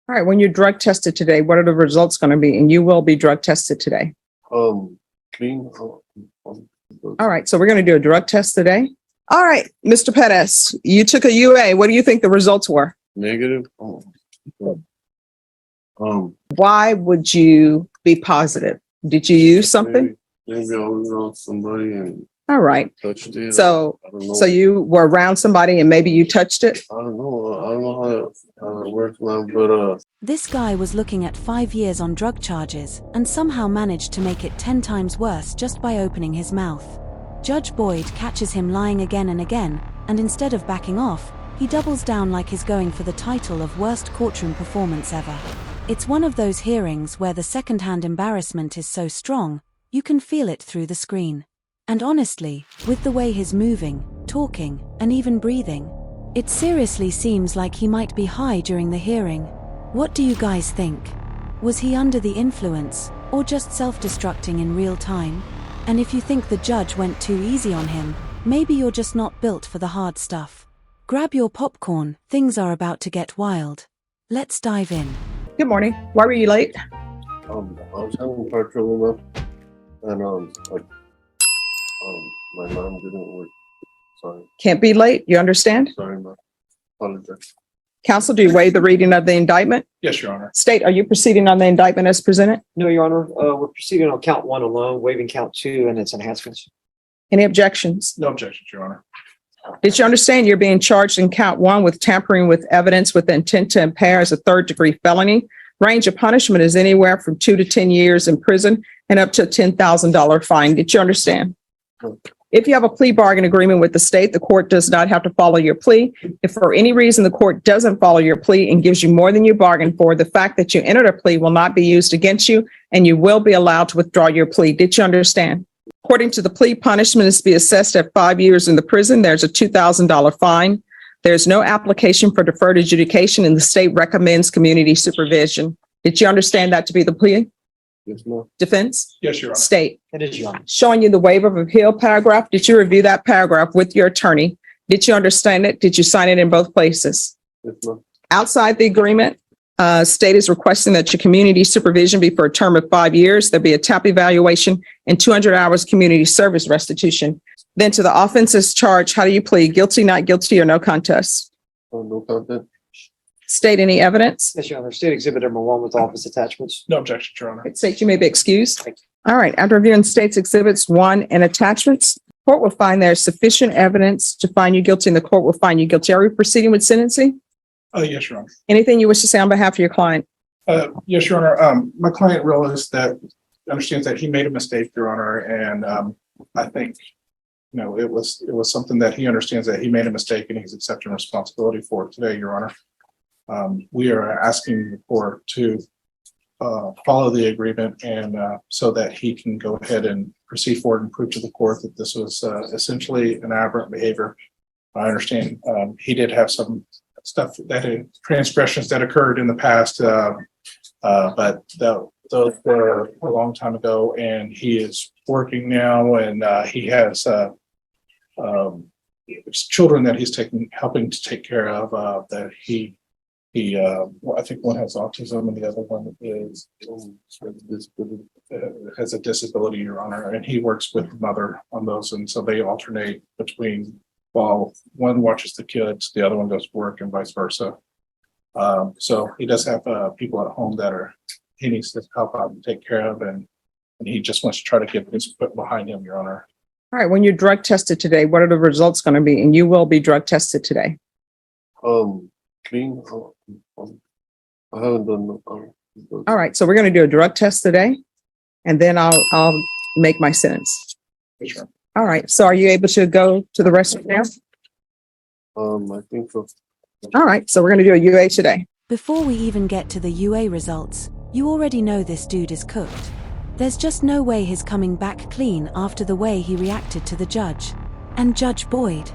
All right, when you're drug tested today, what are the results going to be? And you will be drug tested today. Clean. All right, so we're going to do a drug test today. All right, Mr. Pettis, you took a UA. What do you think the results were? Negative. Why would you be positive? Did you use something? Maybe I was around somebody and All right. touched it. So, I don't know. so you were around somebody and maybe you touched it? I don't know how it works now, but This guy was looking at 5 years on drug charges and somehow managed to make it 10 times worse just by opening his mouth. Judge Boyd catches him lying again and again, and instead of backing off, he doubles down like he's going for the title of worst courtroom performance ever. It's one of those hearings where the second-hand embarrassment is so strong, you can feel it through the screen. And honestly, with the way he's moving, talking, and even breathing, it seriously seems like he might be high during the hearing. What do you guys think? Was he under the influence, or just self-destructing in real time? And if you think the judge went too easy on him, maybe you're just not built for the hard stuff. Grab your popcorn, things are about to get wild. Let's dive in. Good morning. Why were you late? I was having car trouble and my mom didn't work. Sorry. Can't be late. You understand? Sorry, ma. Apologize. Counsel, do you waive the reading of the indictment? Yes, Your Honor. State, are you proceeding on the indictment as presented? No, Your Honor. We're proceeding on count 1 alone, waiving count 2 and its enhancements. Any objections? No objections, Your Honor. Did you understand you're being charged in count 1 with tampering with evidence with the intent to impair as a third-degree felony? Range of punishment is anywhere from 2 to 10 years in prison and up to a $10,000 fine. Did you understand? If you have a plea bargain agreement with the state, the court does not have to follow your plea. If for any reason the court doesn't follow your plea and gives you more than you bargained for, the fact that you entered a plea will not be used against you, and you will be allowed to withdraw your plea. Did you understand? According to the plea, punishment is to be assessed at 5 years in the prison. There's a $2,000 fine. There's no application for deferred adjudication, and the state recommends community supervision. Did you understand that to be the plea? Yes, ma'am. Defense? Yes, Your Honor. State. It is, Your Honor. Showing you the waiver of appeal paragraph. Did you review that paragraph with your attorney? Did you understand it? Did you sign it in both places? Yes, ma'am. Outside the agreement, state is requesting that your community supervision be for a term of 5 years. There'll be a TAP evaluation and 200 hours community service restitution. Then to the offenses charge, how do you plead? Guilty, not guilty, or no contest? No content. State, any evidence? Yes, Your Honor. State exhibit number 1 with office attachments. No objections, Your Honor. State, you may be excused. All right. After reviewing state's exhibits 1 and attachments, court will find there is sufficient evidence to find you guilty, and the court will find you guilty. Are we proceeding with sentencing? Yes, Your Honor. Anything you wish to say on behalf of your client? Yes, Your Honor. My client understands that he made a mistake, Your Honor, and I think, it was something that he understands that he made a mistake and he's accepting responsibility for it today, Your Honor. We are asking the court to follow the agreement and so that he can go ahead and proceed forward and prove to the court that this was essentially an aberrant behavior. I understand he did have some stuff transgressions that occurred in the past, but those were a long time ago, and he is working now, and he has children that he's helping to take care of. That I think one has autism and the other one has a disability, Your Honor, and he works with the mother on those, and so they alternate between while one watches the kids, the other one goes to work, and vice versa. So he does have people at home that he needs to help out and take care of, and he just wants to try to get his foot behind him, Your Honor. All right. When you're drug tested today, what are the results going to be? And you will be drug tested today. Clean. I haven't done. All right. So we're going to do a drug test today, and then I'll make my sentence. Sure. All right. So are you able to go to the restroom now? I think so. All right. So we're going to do a UA today. Before we even get to the UA results, you already know this dude is cooked. There's just no way he's coming back clean after the way he reacted to the judge. And Judge Boyd.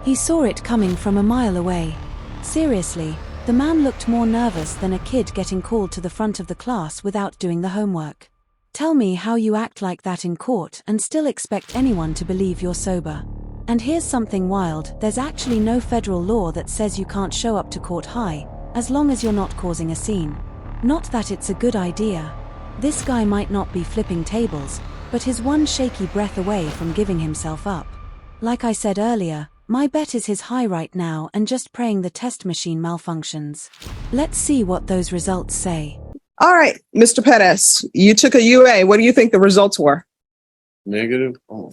He saw it coming from a mile away. Seriously, the man looked more nervous than a kid getting called to the front of the class without doing the homework. Tell me how you act like that in court and still expect anyone to believe you're sober. And here's something wild, there's actually no federal law that says you can't show up to court high, as long as you're not causing a scene. Not that it's a good idea. This guy might not be flipping tables, but he's one shaky breath away from giving himself up. Like I said earlier, my bet is his high right now and just praying the test machine malfunctions. Let's see what those results say. All right, Mr. Pettis, you took a UA. What do you think the results were? Negative? Oh.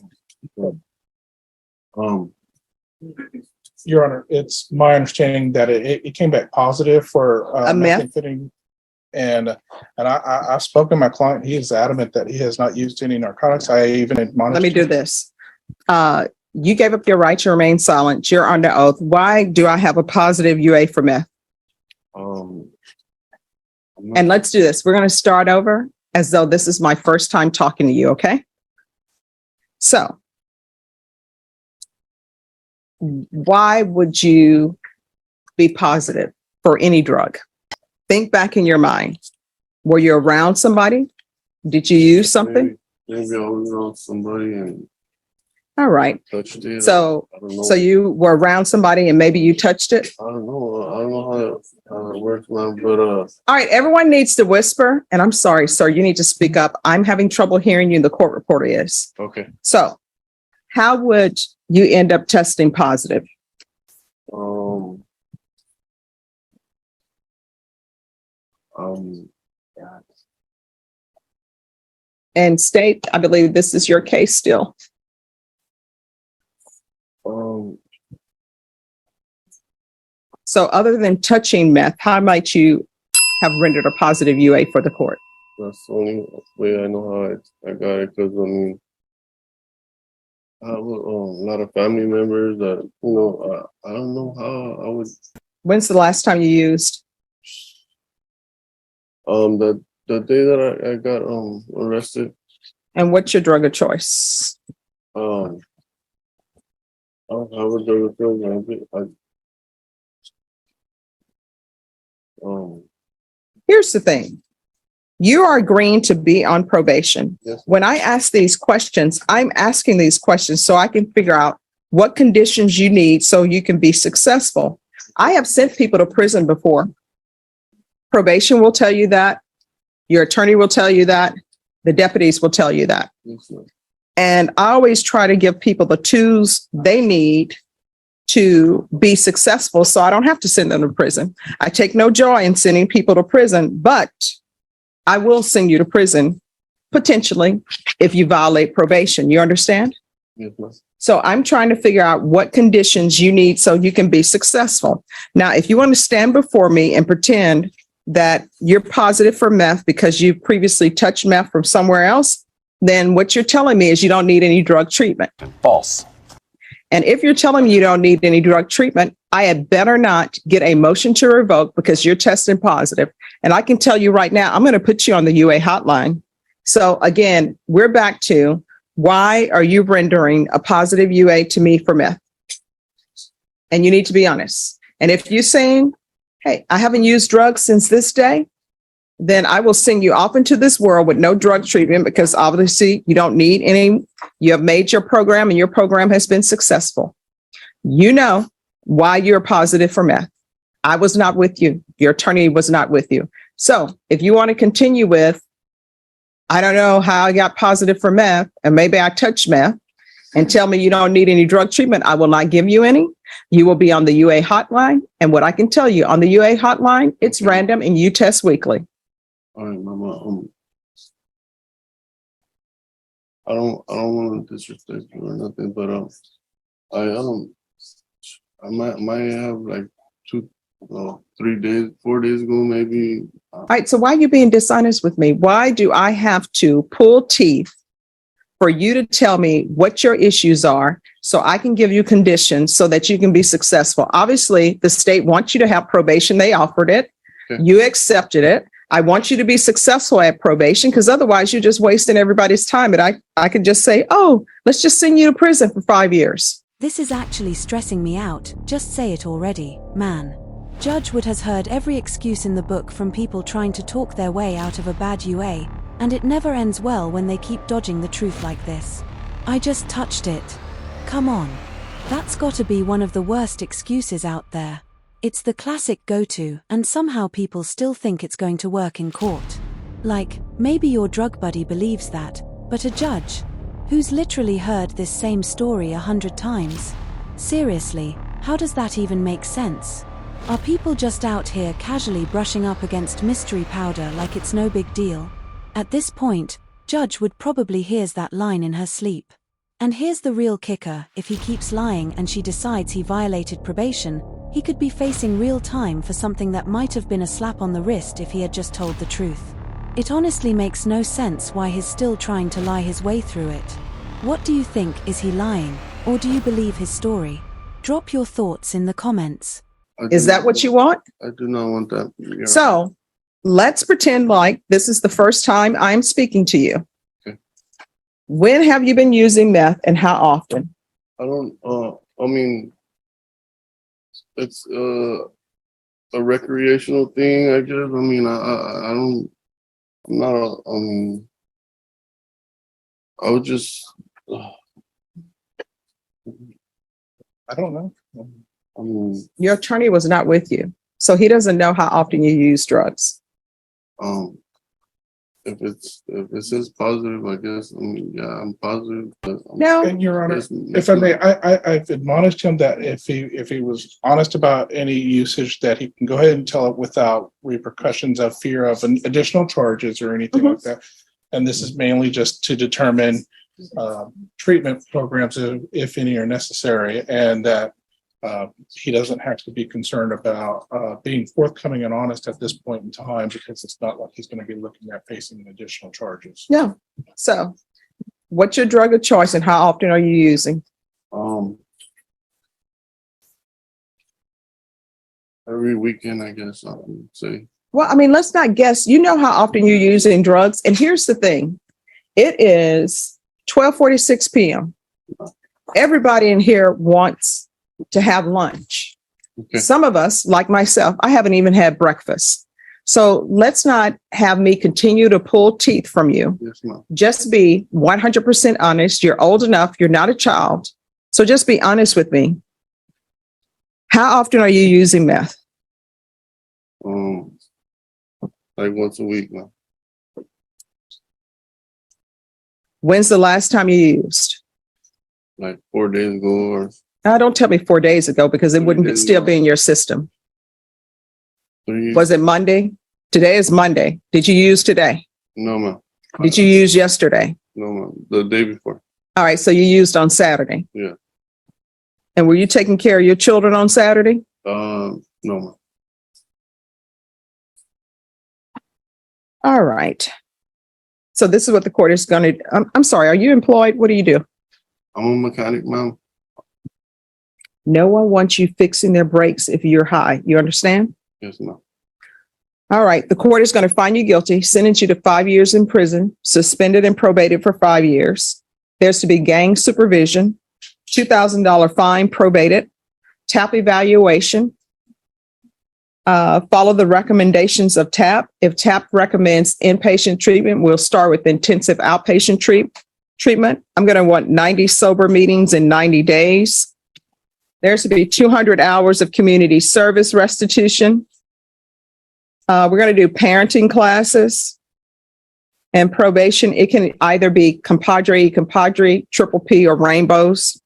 Your Honor, it's my understanding that it came back positive for A meth? methamphetamine. And I've spoken to my client. He is adamant that he has not used any narcotics. I even admonished. Let me do this. You gave up your right to remain silent. You're under oath. Why do I have a positive UA for meth? And let's do this. We're going to start over as though this is my first time talking to you, okay? So, why would you be positive for any drug? Think back in your mind. Were you around somebody? Did you use something? Maybe I was around somebody and All right. touched it. So, I don't know. so you were around somebody and maybe you touched it? I don't know how it works, man. But All right. Everyone needs to whisper. And I'm sorry, sir. You need to speak up. I'm having trouble hearing you. The court reporter is. okay. So, how would you end up testing positive? And state, I believe this is your case still. So other than touching meth, how might you have rendered a positive UA for the court? That's the only way I know how I got it, because I have a lot of family members that, I don't know how I would. When's the last time you used? The day that I got arrested. And what's your drug of choice? I don't have a drug of choice. Here's the thing. You are agreeing to be on probation. Yes. When I ask these questions, I'm asking these questions so I can figure out what conditions you need so you can be successful. I have sent people to prison before. Probation will tell you that. Your attorney will tell you that. The deputies will tell you that. Yes, And I always try to give people the tools they need to be successful so I don't have to send them to prison. I take no joy in sending people to prison, but I will send you to prison potentially if you violate probation. You understand? yes, ma'am. So I'm trying to figure out what conditions you need so you can be successful. Now, if you want to stand before me and pretend that you're positive for meth because you previously touched meth from somewhere else, then what you're telling me is you don't need any drug treatment. False. And if you're telling me you don't need any drug treatment, I had better not get a motion to revoke because you're testing positive. And I can tell you right now, I'm going to put you on the UA hotline. So again, we're back to why are you rendering a positive UA to me for meth? And you need to be honest. And if you're saying, hey, I haven't used drugs since this day, then I will send you off into this world with no drug treatment because obviously you don't need any. You have made your program and your program has been successful. You know why you're positive for meth. I was not with you. Your attorney was not with you. So if you want to continue with, I don't know how I got positive for meth and maybe I touched meth and tell me you don't need any drug treatment, I will not give you any. You will be on the UA hotline. And what I can tell you on the UA hotline, it's random and you test weekly. All right, Mama. I don't want to disrespect you or nothing, but I might have like 3 days, 4 days ago, maybe. All right. So why are you being dishonest with me? Why do I have to pull teeth for you to tell me what your issues are so I can give you conditions so that you can be successful? Obviously, the state wants you to have probation. They offered it. Okay. You accepted it. I want you to be successful at probation because otherwise you're just wasting everybody's time. And I could just say, oh, let's just send you to prison for 5 years. This is actually stressing me out. Just say it already, man. Judge Wood has heard every excuse in the book from people trying to talk their way out of a bad UA, and it never ends well when they keep dodging the truth like this. I just touched it. Come on. That's gotta be one of the worst excuses out there. It's the classic go-to, and somehow people still think it's going to work in court. Like, maybe your drug buddy believes that, but a judge, who's literally heard this same story 100 times? Seriously, how does that even make sense? Are people just out here casually brushing up against mystery powder like it's no big deal? At this point, Judge would probably hears that line in her sleep. And here's the real kicker: if he keeps lying and she decides he violated probation, he could be facing real time for something that might have been a slap on the wrist if he had just told the truth. It honestly makes no sense why he's still trying to lie his way through it. What do you think? Is he lying, or do you believe his story? Drop your thoughts in the comments. Is that what you want? I do not want that. Your So let's pretend like this is the first time I'm speaking to you. Okay. When have you been using meth and how often? I don't, I mean, it's a recreational thing, I guess. I mean, I don't, I'm not, I would just, I don't know. I mean, Your attorney was not with you, so he doesn't know how often you use drugs. if it says positive, I guess, I mean, yeah, I'm positive, but No, And Your Honor, it's if I may, I've admonished him that if he was honest about any usage, that he can go ahead and tell it without repercussions of fear of additional charges or anything like that. And this is mainly just to determine treatment programs, if any are necessary, and that he doesn't have to be concerned about being forthcoming and honest at this point in time, because it's not like he's going to be looking at facing additional charges. yeah. So what's your drug of choice and how often are you using? Every weekend, I guess I would say. Well, I mean, let's not guess. You know how often you're using drugs. And here's the thing. It is 12:46 p.m. Everybody in here wants to have lunch. Okay. Some of us, like myself, I haven't even had breakfast. So let's not have me continue to pull teeth from you. Yes, ma'am. Just be 100% honest. You're old enough. You're not a child. So just be honest with me. How often are you using meth? Like once a week now. When's the last time you used? Like 4 days ago, or Don't tell me 4 days ago, because it wouldn't still be in your system. 3. Was it Monday? Today is Monday. Did you use today? No, ma'am. Did you use yesterday? No, ma'am. The day before. All right. So you used on Saturday. Yeah. And were you taking care of your children on Saturday? No, ma'am. All right. So this is what the court is going to, I'm sorry. Are you employed? What do you do? I'm a mechanic, ma'am. No one wants you fixing their brakes if you're high. You understand? Yes, ma'am. All right. The court is going to find you guilty, sentence you to 5 years in prison, suspended and probated for 5 years. There's to be gang supervision, $2,000 fine, probated, TAP evaluation. Follow the recommendations of TAP. If TAP recommends inpatient treatment, we'll start with intensive outpatient treatment. I'm going to want 90 sober meetings in 90 days. There's to be 200 hours of community service restitution. We're going to do parenting classes and probation. It can either be compadre, triple P, or rainbows.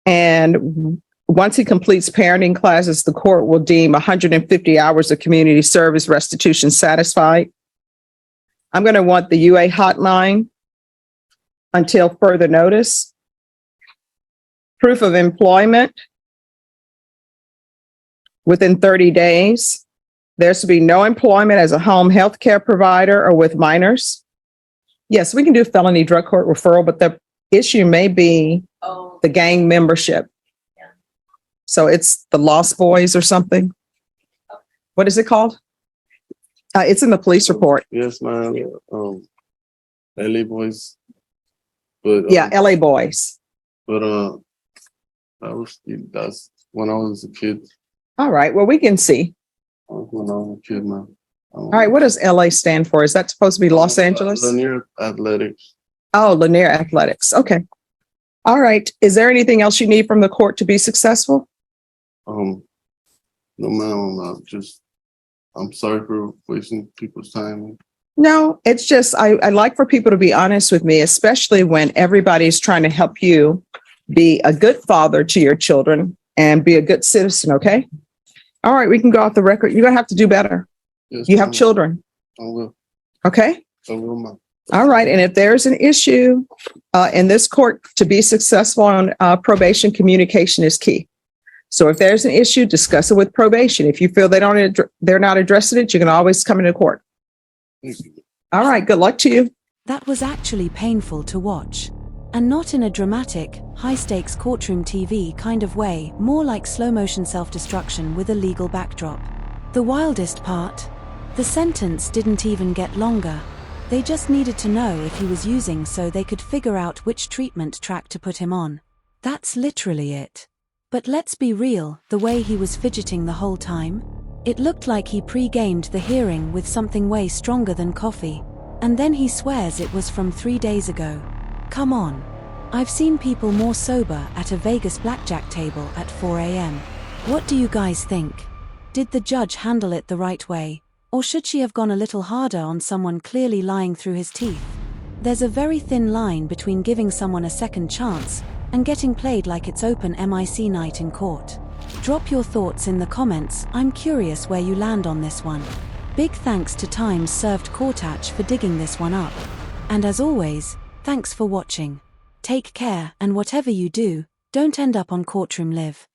And once he completes parenting classes, the court will deem 150 hours of community service restitution satisfied. I'm going to want the UA hotline until further notice. Proof of employment within 30 days. There's to be no employment as a home health care provider or with minors. Yes, we can do felony drug court referral, but the issue may be the gang membership. So it's the Lost Boys or something. What is it called? It's in the police report. Yes, ma'am. LA boys. But Yeah, LA Boys. But that's when I was a kid. All right. Well, we can see. When I was a kid, man. All right. What does LA stand for? Is that supposed to be Los Angeles? Lanier Athletics. Oh, Lanier Athletics. Okay. All right. Is there anything else you need from the court to be successful? No, ma'am, I'm sorry for wasting people's time. No, it's just, I like for people to be honest with me, especially when everybody's trying to help you be a good father to your children and be a good citizen, okay? All right, we can go off the record. You're gonna have to do better. Yes, You have ma'am. children, I will. okay? I will, ma'am. All right, and if there's an issue in this court, to be successful on probation, communication is key. So if there's an issue, discuss it with probation. If you feel they're not addressing it, you can always come into court. Thank you. All right, good luck to you. That was actually painful to watch. And not in a dramatic, high-stakes courtroom TV kind of way, more like slow-motion self-destruction with a legal backdrop. The wildest part? The sentence didn't even get longer. They just needed to know if he was using so they could figure out which treatment track to put him on. That's literally it. But let's be real, the way he was fidgeting the whole time? It looked like he pre-gamed the hearing with something way stronger than coffee. And then he swears it was from 3 days ago. Come on. I've seen people more sober at a Vegas blackjack table at 4 a.m. What do you guys think? Did the judge handle it the right way? Or should she have gone a little harder on someone clearly lying through his teeth? There's a very thin line between giving someone a second chance and getting played like it's open mic night in court. Drop your thoughts in the comments. I'm curious where you land on this one. Big thanks to Times Served Courtach for digging this one up. And as always, thanks for watching. Take care, and whatever you do, don't end up on Courtroom Live.